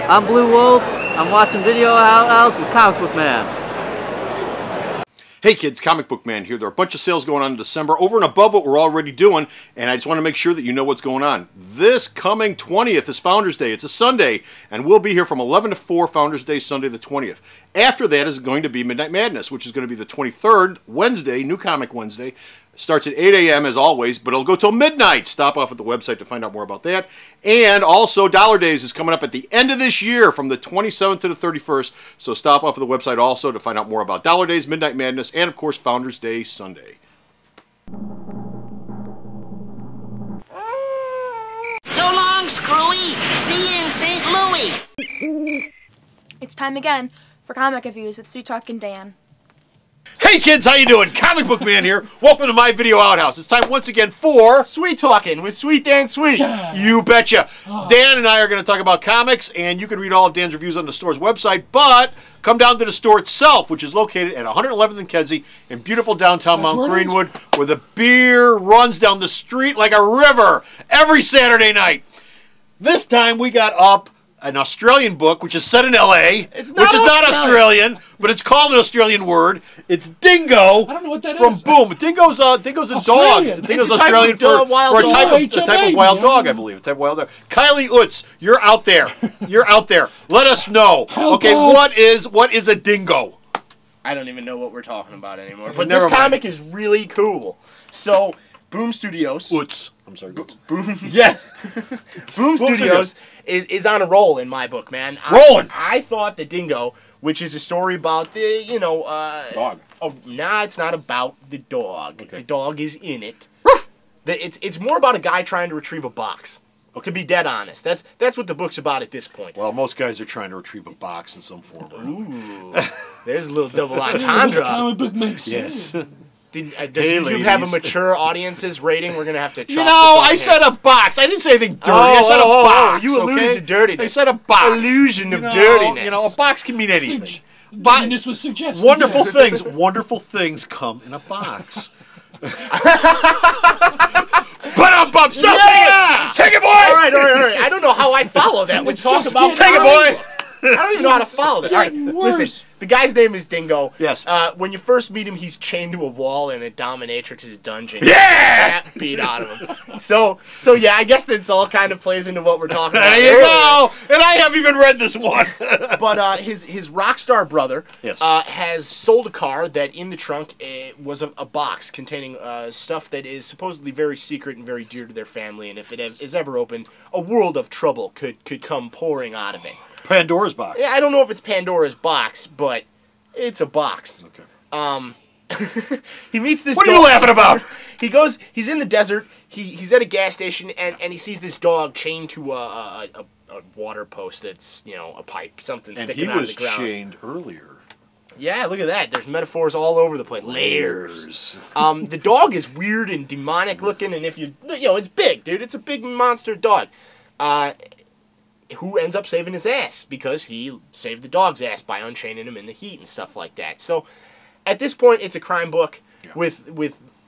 I'm Blue Wolf. I'm watching Video Outhouse with Comic Book Man. Hey kids, Comic Book Man here. There are a bunch of sales going on in December over and above what we're already doing, and I just want to make sure that you know what's going on. This coming 20th is Founders Day. It's a Sunday, and we'll be here from 11 to 4 Founders Day, Sunday the 20th. After that is going to be Midnight Madness, which is going to be the 23rd, Wednesday, New Comic Wednesday. Starts at 8 a.m. as always, but it'll go till midnight. Stop off at the website to find out more about that. And also, Dollar Days is coming up at the end of this year from the 27th to the 31st. So stop off at the website also to find out more about Dollar Days, Midnight Madness, and of course, Founders Day Sunday. So long, Screwy. See you in St. Louis. It's time again for Comic Reviews with Sweet Talk and Dan. Hey kids, how you doing? Comic Book Man here. Welcome to my Video Outhouse. It's time once again for Sweet Talking with Sweet Dan Sweet. You betcha. Dan and I are going to talk about comics, and you can read all of Dan's reviews on the store's website, but come down to the store itself, which is located at 111th and Kedzie in beautiful downtown Mount Greenwood, where the beer runs down the street like a river every Saturday night. This time we got up an Australian book, which is set in L.A., which is not Australian, but it's called an Australian word. It's Dingo. I don't know what that from is. Boom. Dingo's a dog. Dingo's Australian for a type of wild dog, I believe. A type of wild dog. Kylie Utz, you're out there. You're out there. Let us know. Okay, what is a dingo? I don't even know what we're talking about anymore. But this comic is really cool. So, Boom Studios. Utz. I'm sorry. Boom. Yeah. Boom Studios is on a roll in my book, man. Rolling. I thought the Dingo, which is a story about the, dog. Oh, nah, it's not about the dog. Okay. The dog is in it. It's more about a guy trying to retrieve a box. Okay. To be dead honest, that's what the book's about at this point. Well, most guys are trying to retrieve a box in some form. Ooh, there's a little double entendre. Comic book makes sense. Yes. Does YouTube have a mature audiences rating? We're going to have to chop I said a box. I didn't say anything dirty. I said a box. You alluded to dirtiness. I said a box. Illusion of dirtiness. A box can mean anything. Dirtiness was suggested. Wonderful things. Wonderful things come in a box. But I'm bump. Take it, boy. All right. I don't know how I follow that. We talk about take it, boy. I don't even know how to follow that. All right, listen. The guy's name is Dingo. Yes. When you first meet him, he's chained to a wall in a dominatrix's dungeon. Yeah! Beat out of him. So yeah, I guess this all kind of plays into what we're talking about. There you go. And I haven't even read this one. But his rock star brother has sold a car that in the trunk was a box containing stuff that is supposedly very secret and very dear to their family. And if it is ever opened, a world of trouble could come pouring out of it. Pandora's box. Yeah, I don't know if it's Pandora's box, but it's a box. Okay. He meets this What dog. are you laughing about? He's in the desert, he's at a gas station, and he sees this dog chained to a water post that's, a pipe, something sticking out of the ground. And he was chained earlier. Yeah, look at that. There's metaphors all over the place. Layers. The dog is weird and demonic looking, and if it's big, dude. It's a big monster dog. Who ends up saving his ass because he saved the dog's ass by unchaining him in the heat and stuff like that. So, at this point, it's a crime book with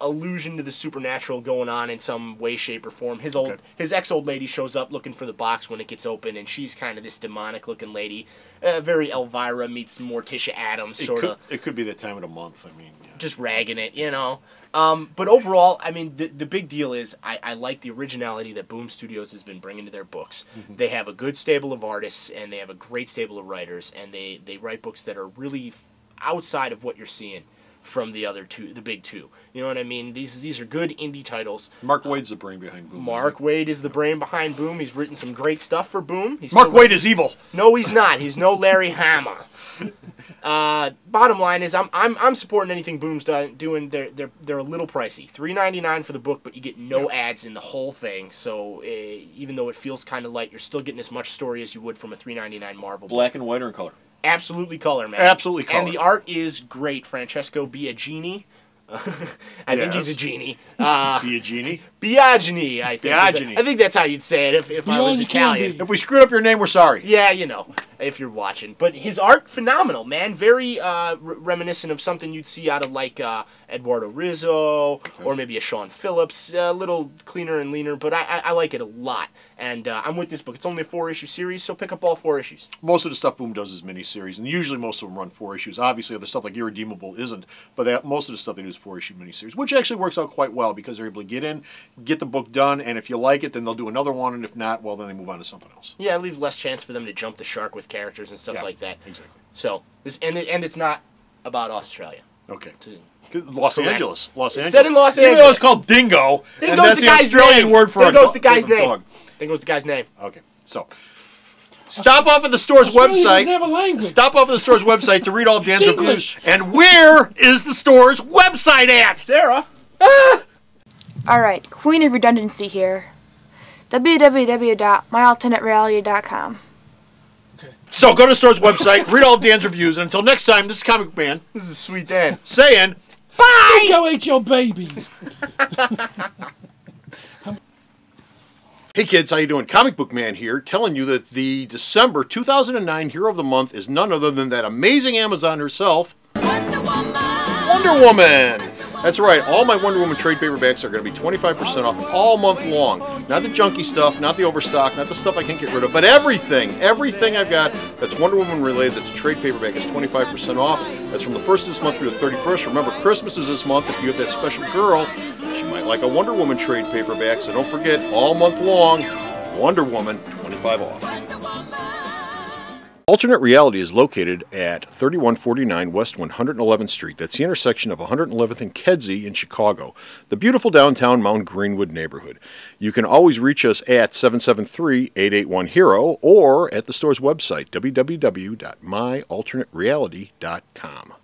allusion to the supernatural going on in some way, shape, or form. His ex-old lady shows up looking for the box when it gets open, and she's kind of this demonic-looking lady, very Elvira meets Morticia Adams sort of. It could be the time of the month. Just ragging it, But overall, the big deal is I like the originality that Boom Studios has been bringing to their books. Mm-hmm. They have a good stable of artists, and they have a great stable of writers, and they write books that are really outside of what you're seeing from the other two, the big two. You know what I mean? These are good indie titles. Mark Waid's the brain behind Boom. Mark Waid is the brain behind Boom. He's written some great stuff for Boom. Mark Waid is evil. No, he's not. He's no Larry Hama. Bottom line is I'm supporting anything Boom's doing. They're a little pricey. $3.99 for the book, but you get no ads in the whole thing. So even though it feels kind of light, you're still getting as much story as you would from a $3.99 Marvel book. Black and white or in color? Absolutely color, man. Absolutely color. And the art is great. Francesco Biagini. I think he's a genie. Biagini? Biagini, I think. Biagini. I think that's how you'd say it if I was Italian. If we screwed up your name, we're sorry. Yeah, if you're watching. But his art, phenomenal, man. Very reminiscent of something you'd see out of, like, Eduardo Rizzo or maybe a Sean Phillips. A little cleaner and leaner, but I like it a lot. And I'm with this book. It's only a 4-issue series, so pick up all 4 issues. Most of the stuff Boom does is miniseries, and usually most of them run 4 issues. Obviously, other stuff like Irredeemable isn't, but most of the stuff they do is 4-issue miniseries, which actually works out quite well because they're able to get in, get the book done, and if you like it, then they'll do another one, and if not, well, then they move on to something else. Yeah, it leaves less chance for them to jump the shark with characters and stuff like that. Exactly. So, and it's not about Australia. Okay. Los Angeles. It's set in Los Angeles. Even though it's called Dingo, and that's the Australian word for a dog. There goes the guy's name. Okay, so stop off at the store's website. Have a language. Stop off at the store's website to read all Dan's reviews. And where is the store's website at, Sarah? Alright, queen of redundancy here. www.myalternatereality.com. So go to the store's website, read all of Dan's reviews, and until next time, this is Comic Book Man This is Sweet Dan saying bye! Go eat your babies. Hey kids, how you doing? Comic Book Man here, telling you that the December 2009 Hero of the Month is none other than that amazing Amazon herself, Wonder Woman! That's right, all my Wonder Woman trade paperbacks are going to be 25% off all month long. Not the junky stuff, not the overstock, not the stuff I can't get rid of, but everything I've got that's Wonder Woman related that's a trade paperback is 25% off. That's from the 1st of this month through the 31st. Remember, Christmas is this month. If you have that special girl, she might like a Wonder Woman trade paperback, so don't forget, all month long, Wonder Woman, 25 off. Alternate Reality is located at 3149 West 111th Street. That's the intersection of 111th and Kedzie in Chicago, the beautiful downtown Mount Greenwood neighborhood. You can always reach us at 773-881-HERO or at the store's website, www.myalternatereality.com.